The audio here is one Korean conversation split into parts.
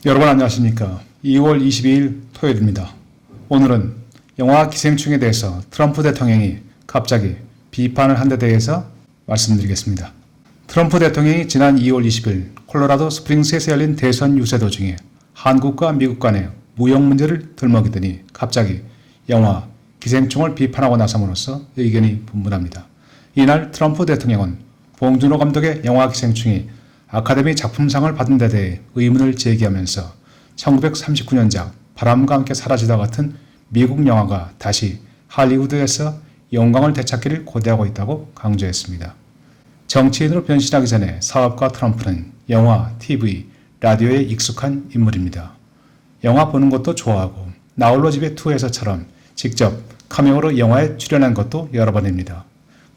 여러분 안녕하십니까. 2월 22일 토요일입니다. 오늘은 영화 기생충에 대해서 트럼프 대통령이 갑자기 비판을 한 데 대해서 말씀드리겠습니다. 트럼프 대통령이 지난 2월 20일 콜로라도 스프링스에서 열린 대선 유세 도중에 한국과 미국 간의 무역 문제를 들먹이더니 갑자기 영화 기생충을 비판하고 나섬으로써 의견이 분분합니다. 이날 트럼프 대통령은 봉준호 감독의 영화 기생충이 아카데미 작품상을 받은 데 대해 의문을 제기하면서 1939년작 바람과 함께 사라지다 같은 미국 영화가 다시 할리우드에서 영광을 되찾기를 고대하고 있다고 강조했습니다. 정치인으로 변신하기 전에 사업가 트럼프는 영화, TV, 라디오에 익숙한 인물입니다. 영화 보는 것도 좋아하고 나홀로 집에 2에서처럼 직접 카메오로 영화에 출연한 것도 여러 번입니다.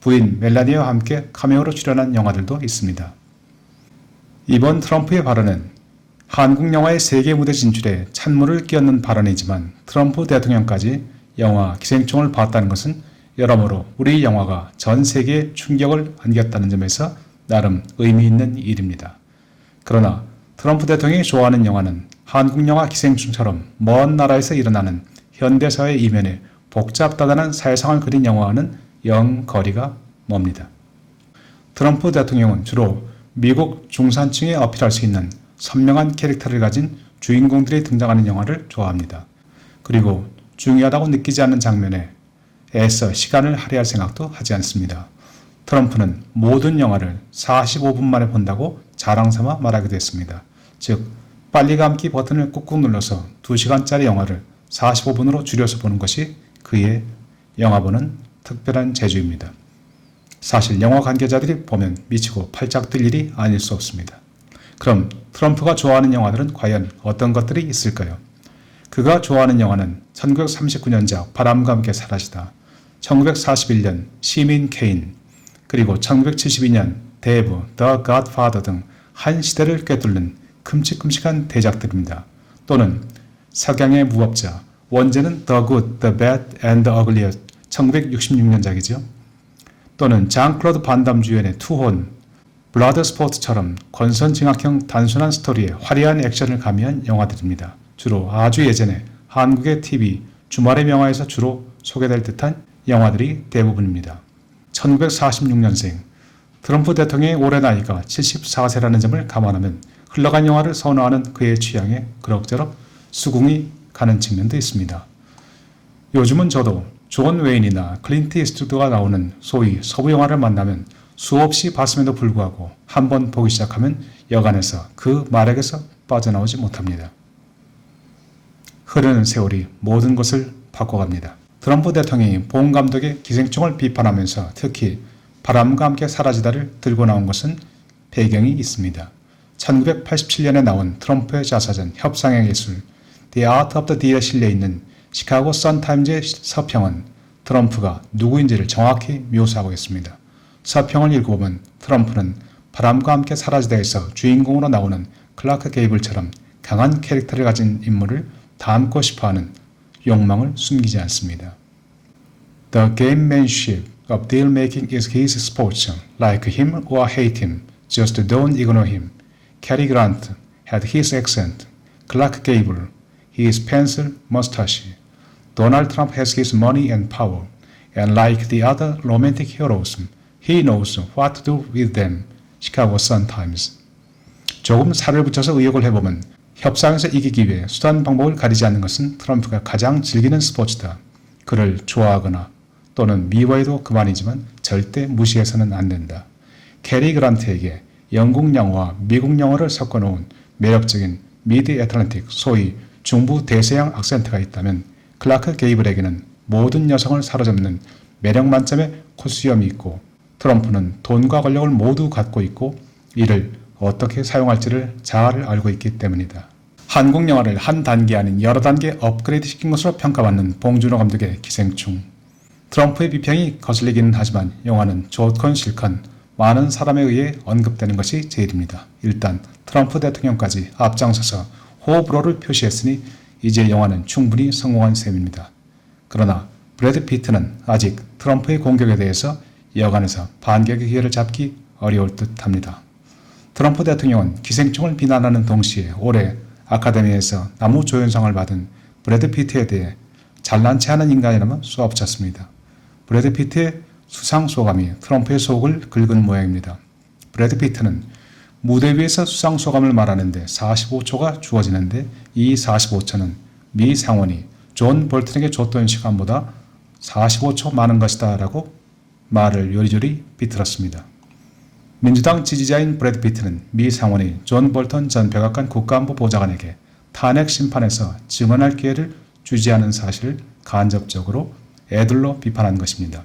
부인 멜라니아와 함께 카메오로 출연한 영화들도 있습니다. 이번 트럼프의 발언은 한국 영화의 세계 무대 진출에 찬물을 끼얹는 발언이지만 트럼프 대통령까지 영화 기생충을 봤다는 것은 여러모로 우리 영화가 전 세계에 충격을 안겼다는 점에서 나름 의미 있는 일입니다. 그러나 트럼프 대통령이 좋아하는 영화는 한국 영화 기생충처럼 먼 나라에서 일어나는 현대사회 이면에 복잡다단한 사회상을 그린 영화와는 영 거리가 멉니다. 트럼프 대통령은 주로 미국 중산층에 어필할 수 있는 선명한 캐릭터를 가진 주인공들이 등장하는 영화를 좋아합니다. 그리고 중요하다고 느끼지 않는 장면에 애써 시간을 할애할 생각도 하지 않습니다. 트럼프는 모든 영화를 45분 만에 본다고 자랑삼아 말하기도 했습니다. 즉, 빨리 감기 버튼을 꾹꾹 눌러서 2시간짜리 영화를 45분으로 줄여서 보는 것이 그의 영화 보는 특별한 재주입니다. 사실 영화 관계자들이 보면 미치고 팔짝 뛸 일이 아닐 수 없습니다. 그럼 트럼프가 좋아하는 영화들은 과연 어떤 것들이 있을까요? 그가 좋아하는 영화는 1939년작 바람과 함께 사라지다, 1941년 시민 케인, 그리고 1972년 데브, 더 갓파더 등 한 시대를 꿰뚫는 큼직큼직한 대작들입니다. 또는 석양의 무법자, 원제는 The Good, The Bad and the Ugly 1966년작이죠. 또는 장클로드 반담 주연의 투혼, 블러드 스포츠처럼 권선징악형 단순한 스토리에 화려한 액션을 가미한 영화들입니다. 주로 아주 예전에 한국의 TV, 주말의 명화에서 주로 소개될 듯한 영화들이 대부분입니다. 1946년생, 트럼프 대통령의 올해 나이가 74세라는 점을 감안하면 흘러간 영화를 선호하는 그의 취향에 그럭저럭 수긍이 가는 측면도 있습니다. 요즘은 저도 존 웨인이나 클린트 이스트우드가 나오는 소위 서부 영화를 만나면 수없이 봤음에도 불구하고 한번 보기 시작하면 여간해서 그 말에게서 빠져나오지 못합니다. 흐르는 세월이 모든 것을 바꿔갑니다. 트럼프 대통령이 봉 감독의 기생충을 비판하면서 특히 바람과 함께 사라지다를 들고 나온 것은 배경이 있습니다. 1987년에 나온 트럼프의 자서전 협상의 예술 The Art of the Deal에 실려있는 시카고 선타임즈의 서평은 트럼프가 누구인지를 정확히 묘사하고 있습니다. 서평을 읽어보면 트럼프는 바람과 함께 사라지다에서 주인공으로 나오는 클라크 게이블처럼 강한 캐릭터를 가진 인물을 닮고 싶어하는 욕망을 숨기지 않습니다. The gamemanship of deal-making is his sport. Like him or hate him, just don't ignore him. Cary Grant had his accent. Clark Gable, his pencil mustache. Donald Trump has his money and power. And like the other romantic heroes, he knows what to do with them. Chicago Sun-Times. 조금 살을 붙여서 의역을 해보면 협상에서 이기기 위해 수단 방법을 가리지 않는 것은 트럼프가 가장 즐기는 스포츠다. 그를 좋아하거나 또는 미워해도 그만이지만 절대 무시해서는 안 된다. 캐리 그란트에게 영국 영어와 미국 영어를 섞어놓은 매력적인 미드 애틀랜틱, 소위 중부 대서양 악센트가 있다면 클라크 게이블에게는 모든 여성을 사로잡는 매력 만점의 코수염이 있고 트럼프는 돈과 권력을 모두 갖고 있고 이를 어떻게 사용할지를 잘 알고 있기 때문이다. 한국 영화를 한 단계 아닌 여러 단계 업그레이드 시킨 것으로 평가받는 봉준호 감독의 기생충. 트럼프의 비평이 거슬리기는 하지만 영화는 좋건 싫건 많은 사람에 의해 언급되는 것이 제일입니다. 일단 트럼프 대통령까지 앞장서서 호불호를 표시했으니 이제 영화는 충분히 성공한 셈입니다. 그러나 브래드 피트는 아직 트럼프의 공격에 대해서 여간에서 반격의 기회를 잡기 어려울 듯합니다. 트럼프 대통령은 기생충을 비난하는 동시에 올해 아카데미에서 나무 조연상을 받은 브래드 피트에 대해 잘난 체 하는 인간이라면 쏘아붙였습니다. 브래드 피트의 수상 소감이 트럼프의 속을 긁은 모양입니다. 브래드 피트는 무대 위에서 수상 소감을 말하는데 45초가 주어지는데 이 45초는 미 상원이 존 볼턴에게 줬던 시간보다 45초 많은 것이다 라고 말을 요리조리 비틀었습니다. 민주당 지지자인 브래드 피트는 미 상원이 존 볼턴 전 백악관 국가안보 보좌관에게 탄핵 심판에서 증언할 기회를 주지 않은 사실을 간접적으로 애들로 비판한 것입니다.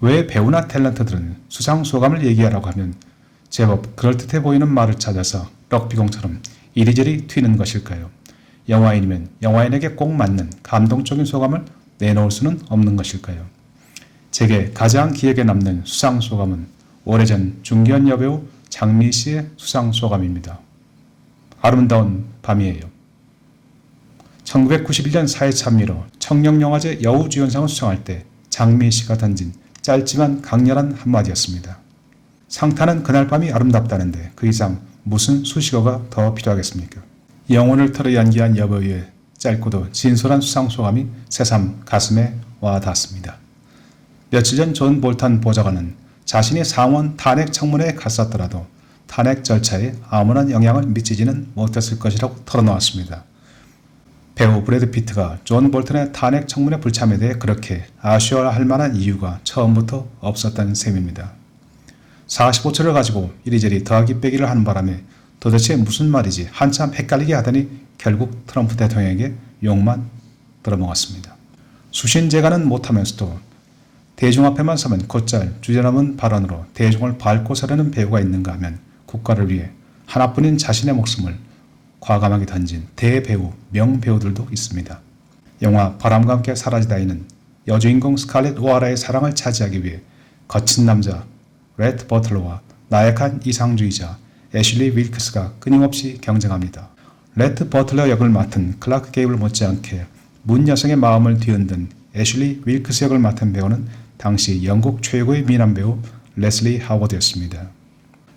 왜 배우나 탤런트들은 수상 소감을 얘기하라고 하면 제법 그럴듯해 보이는 말을 찾아서 럭비공처럼 이리저리 튀는 것일까요? 영화인이면 영화인에게 꼭 맞는 감동적인 소감을 내놓을 수는 없는 것일까요? 제게 가장 기억에 남는 수상 소감은 오래전 중견 여배우 장미 씨의 수상 소감입니다. 아름다운 밤이에요. 1991년 사회참미로 청룡영화제 여우주연상을 수상할 때 장미 씨가 던진 짧지만 강렬한 한마디였습니다. 상타는 그날 밤이 아름답다는데 그 이상 무슨 수식어가 더 필요하겠습니까? 영혼을 털어 연기한 여배우의 짧고도 진솔한 수상 소감이 새삼 가슴에 와 닿습니다. 며칠 전 존 볼턴 보좌관은 자신이 상원 탄핵 청문회에 갔었더라도 탄핵 절차에 아무런 영향을 미치지는 못했을 것이라고 털어놓았습니다. 배우 브래드 피트가 존 볼턴의 탄핵 청문회 불참에 대해 그렇게 아쉬워할 만한 이유가 처음부터 없었다는 셈입니다. 45초를 가지고 이리저리 더하기 빼기를 하는 바람에 도대체 무슨 말이지 한참 헷갈리게 하더니 결국 트럼프 대통령에게 욕만 들어먹었습니다. 수신제가는 못하면서도 대중 앞에만 서면 곧잘 주제넘은 발언으로 대중을 밟고 서려는 배우가 있는가 하면 국가를 위해 하나뿐인 자신의 목숨을 과감하게 던진 대배우, 명배우들도 있습니다. 영화 바람과 함께 사라지다이는 여주인공 스칼렛 오하라의 사랑을 차지하기 위해 거친 남자 레트 버틀러와 나약한 이상주의자 애슐리 윌크스가 끊임없이 경쟁합니다. 레트 버틀러 역을 맡은 클라크 게이블 못지않게 문 여성의 마음을 뒤흔든 애슐리 윌크스 역을 맡은 배우는 당시 영국 최고의 미남 배우 레슬리 하워드였습니다.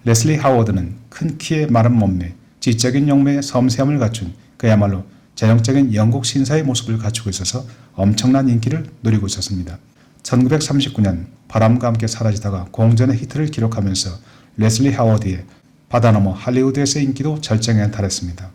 레슬리 하워드는 큰 키에 마른 몸매, 지적인 용매의 섬세함을 갖춘 그야말로 전형적인 영국 신사의 모습을 갖추고 있어서 엄청난 인기를 누리고 있었습니다. 1939년 바람과 함께 사라지다가 공전의 히트를 기록하면서 레슬리 하워드의 바다 너머 할리우드에서의 인기도 절정에 달했습니다.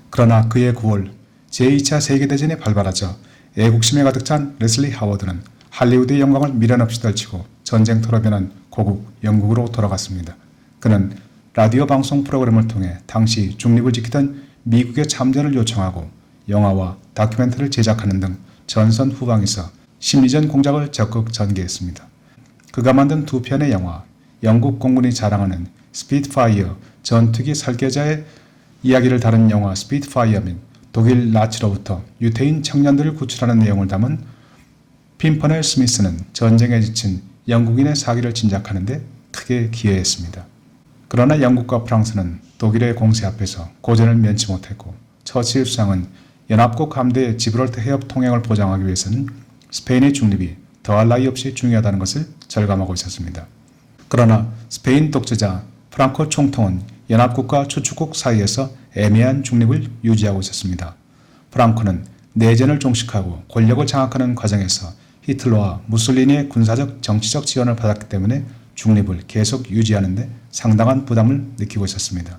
그러나 그해 9월 제2차 세계대전이 발발하자 애국심에 가득 찬 레슬리 하워드는 할리우드의 영광을 미련 없이 떨치고 전쟁터로 변한 고국 영국으로 돌아갔습니다. 그는 라디오 방송 프로그램을 통해 당시 중립을 지키던 미국의 참전을 요청하고 영화와 다큐멘터리를 제작하는 등 전선 후방에서 심리전 공작을 적극 전개했습니다. 그가 만든 두 편의 영화, 영국 공군이 자랑하는 스피트파이어 전투기 설계자의 이야기를 다룬 영화 스피트파이어는 독일 나치로부터 유태인 청년들을 구출하는 내용을 담은 핀퍼넬 스미스는 전쟁에 지친 영국인의 사기를 짐작하는 데 크게 기여했습니다. 그러나 영국과 프랑스는 독일의 공세 앞에서 고전을 면치 못했고 처칠 수상은 연합국 함대의 지브롤터 해협 통행을 보장하기 위해서는 스페인의 중립이 더할 나위 없이 중요하다는 것을 절감하고 있었습니다. 그러나 스페인 독재자 프랑코 총통은 연합국과 추축국 사이에서 애매한 중립을 유지하고 있었습니다. 프랑코는 내전을 종식하고 권력을 장악하는 과정에서 히틀러와 무솔리니의 군사적 정치적 지원을 받았기 때문에 중립을 계속 유지하는 데 상당한 부담을 느끼고 있었습니다.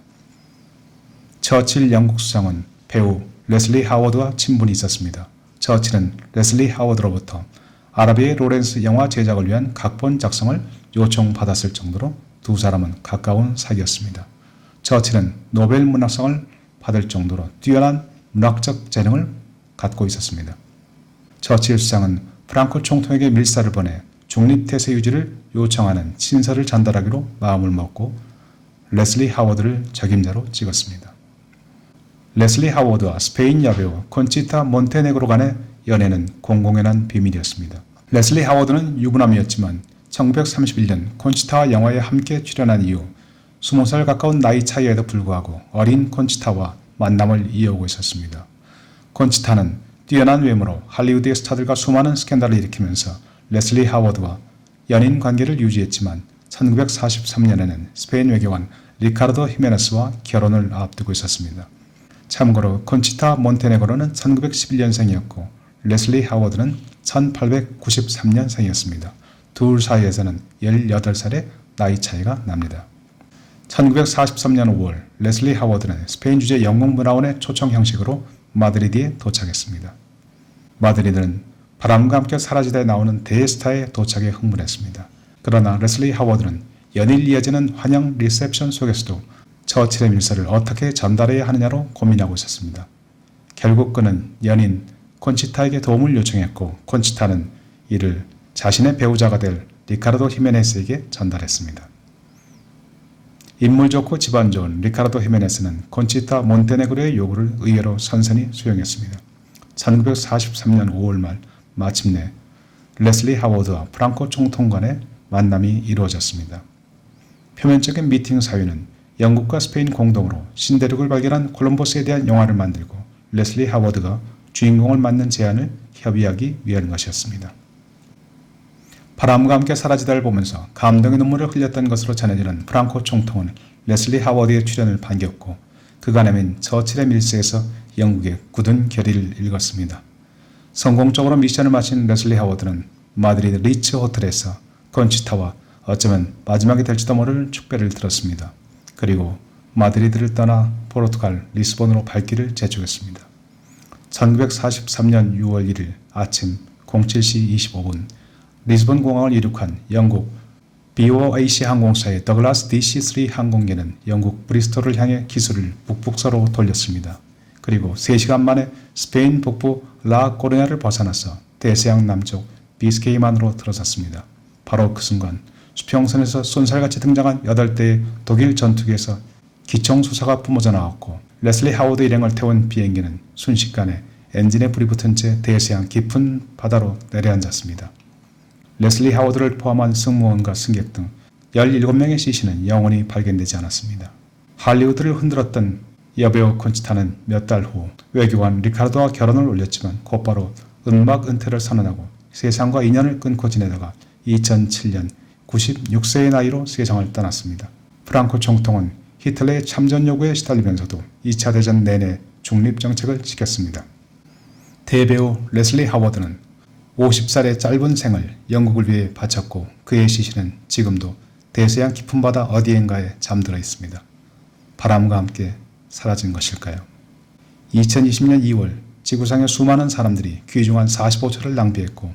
처칠 영국 수상은 배우 레슬리 하워드와 친분이 있었습니다. 처칠은 레슬리 하워드로부터 아라비의 로렌스 영화 제작을 위한 각본 작성을 요청받았을 정도로 두 사람은 가까운 사이였습니다. 처칠은 노벨 문학상을 받을 정도로 뛰어난 문학적 재능을 갖고 있었습니다. 처칠 수상은 프랑코 총통에게 밀사를 보내 중립태세 유지를 요청하는 친서를 전달하기로 마음을 먹고 레슬리 하워드를 적임자로 찍었습니다. 레슬리 하워드와 스페인 여배우 콘치타 몬테네그로 간의 연애는 공공연한 비밀이었습니다. 레슬리 하워드는 유부남이었지만 1931년 콘치타와 영화에 함께 출연한 이후 20살 가까운 나이 차이에도 불구하고 어린 콘치타와 만남을 이어오고 있었습니다. 콘치타는 뛰어난 외모로 할리우드의 스타들과 수많은 스캔들을 일으키면서 레슬리 하워드와 연인 관계를 유지했지만 1943년에는 스페인 외교관 리카르도 히메네스와 결혼을 앞두고 있었습니다. 참고로 콘치타 몬테네그로는 1911년생이었고 레슬리 하워드는 1893년생이었습니다. 둘 사이에서는 18살의 나이 차이가 납니다. 1943년 5월 레슬리 하워드는 스페인 주재 영국문화원의 초청 형식으로 마드리드에 도착했습니다. 마드리드는 바람과 함께 사라지다에 나오는 대스타의 도착에 흥분했습니다. 그러나 레슬리 하워드는 연일 이어지는 환영 리셉션 속에서도 처칠의 밀서를 어떻게 전달해야 하느냐로 고민하고 있었습니다. 결국 그는 연인 콘치타에게 도움을 요청했고 콘치타는 이를 자신의 배우자가 될 리카르도 히메네스에게 전달했습니다. 인물 좋고 집안 좋은 리카르도 히메네스는 콘치타 몬테네그로의 요구를 의외로 선선히 수용했습니다. 1943년 5월 말 마침내 레슬리 하워드와 프랑코 총통 간의 만남이 이루어졌습니다. 표면적인 미팅 사유는 영국과 스페인 공동으로 신대륙을 발견한 콜럼버스에 대한 영화를 만들고 레슬리 하워드가 주인공을 맡는 제안을 협의하기 위한 것이었습니다. 바람과 함께 사라지다를 보면서 감동의 눈물을 흘렸던 것으로 전해지는 프랑코 총통은 레슬리 하워드의 출연을 반겼고 그가 내민 처칠의 밀서에서 영국의 굳은 결의를 읽었습니다. 성공적으로 미션을 마친 레슬리 하워드는 마드리드 리츠 호텔에서 콘치타와 어쩌면 마지막이 될지도 모를 축배를 들었습니다. 그리고 마드리드를 떠나 포르투갈 리스본으로 발길을 재촉했습니다. 1943년 6월 1일 아침 07시 25분 리스본 공항을 이륙한 영국 BOAC 항공사의 더글라스 DC-3 항공기는 영국 브리스톨을 향해 기술을 북북서로 돌렸습니다. 그리고 3시간 만에 스페인 북부 라 코르냐를 벗어나서 대서양 남쪽 비스케이만으로 들어섰습니다. 바로 그 순간 수평선에서 쏜살같이 등장한 8대의 독일 전투기에서 기총수사가 뿜어져 나왔고 레슬리 하워드 일행을 태운 비행기는 순식간에 엔진에 불이 붙은 채 대서양 깊은 바다로 내려앉았습니다. 레슬리 하워드를 포함한 승무원과 승객 등 17명의 시신은 영원히 발견되지 않았습니다. 할리우드를 흔들었던 여배우 콘치타는 몇 달 후 외교관 리카르도와 결혼을 올렸지만 곧바로 음악 은퇴를 선언하고 세상과 인연을 끊고 지내다가 2007년 96세의 나이로 세상을 떠났습니다. 프랑코 총통은 히틀러의 참전 요구에 시달리면서도 2차 대전 내내 중립정책을 지켰습니다. 대배우 레슬리 하워드는 50살의 짧은 생을 영국을 위해 바쳤고 그의 시신은 지금도 대서양 깊은 바다 어디엔가에 잠들어 있습니다. 바람과 함께 사라진 것일까요? 2020년 2월 지구상의 수많은 사람들이 귀중한 45초를 낭비했고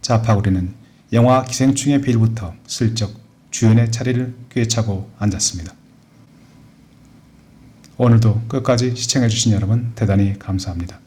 자파구리는 영화 기생충의 빌부터 슬쩍 주연의 자리를 꿰차고 앉았습니다. 오늘도 끝까지 시청해주신 여러분 대단히 감사합니다.